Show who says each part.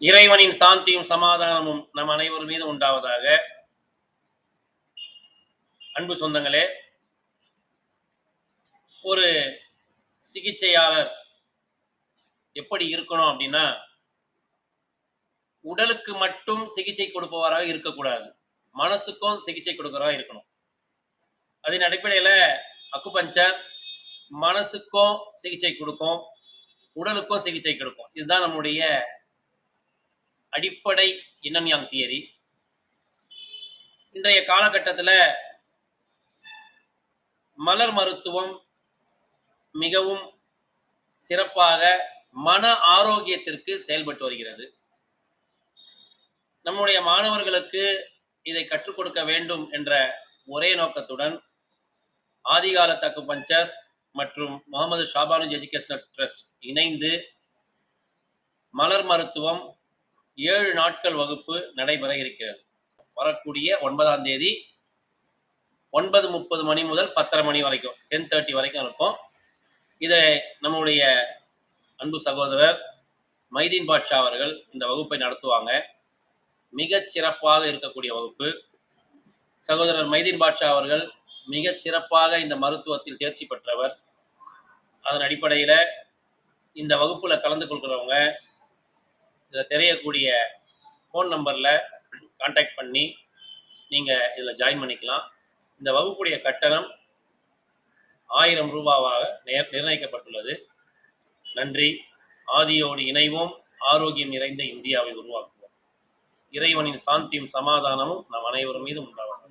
Speaker 1: இறைவனின் சாந்தியும் சமாதானமும் நம் அனைவர் மீது உண்டாவதாக. அன்பு சொந்தங்களே, ஒரு சிகிச்சையாளர் எப்படி இருக்கணும் அப்படின்னா, உடலுக்கு மட்டும் சிகிச்சை கொடுப்பவராக இருக்கக்கூடாது, மனசுக்கும் சிகிச்சை கொடுக்கிறவராக இருக்கணும். அதன் அடிப்படையில் அக்குபஞ்சர் மனசுக்கும் சிகிச்சை கொடுக்கும், உடலுக்கும் சிகிச்சை கொடுக்கும். இதுதான் நம்முடைய அடிப்படை இன்னன் யாங் தியரி. இன்றைய காலகட்டத்தில் மலர் மருத்துவம் மிகவும் சிறப்பாக மன ஆரோக்கியத்திற்கு செயல்பட்டு வருகிறது. நம்முடைய மாணவர்களுக்கு இதை கற்றுக் கொடுக்க வேண்டும் என்ற ஒரே நோக்கத்துடன் ஆதிகால அக்குபஞ்சர் மற்றும் முகமது ஷாபானுஜ் எஜுகேஷனல் ட்ரஸ்ட் இணைந்து மலர் மருத்துவம் 7 நாட்கள் வகுப்பு நடைபெற இருக்கிறது. வரக்கூடிய 9ஆம் தேதி 9:30 மணி முதல் 10:30 மணி வரைக்கும் 10:30 வரைக்கும் இருக்கும். இதை நம்முடைய அன்பு சகோதரர் மைதீன் பாட்ஷா அவர்கள் இந்த வகுப்பை நடத்துவாங்க. மிகச் சிறப்பாக இருக்கக்கூடிய வகுப்பு. சகோதரர் மைதீன் பாட்ஷா அவர்கள் மிகச் சிறப்பாக இந்த மருத்துவத்தில் தேர்ச்சி பெற்றவர். அதன் அடிப்படையில் இந்த வகுப்பில் கலந்து கொள்கிறவங்க இதில் தெரியக்கூடிய ஃபோன் நம்பரில் கான்டாக்ட் பண்ணி நீங்கள் இதில் ஜாயின் பண்ணிக்கலாம். இந்த வகுப்புடைய கட்டணம் 1000 ரூபாவாக நிர்ணயிக்கப்பட்டுள்ளது. நன்றி. ஆதியோடு இணைவோம், ஆரோக்கியம் நிறைந்த இந்தியாவை உருவாக்குவோம். இறைவனின் சாந்தியும் சமாதானமும் நம் அனைவரும் மீது உண்டாகும்.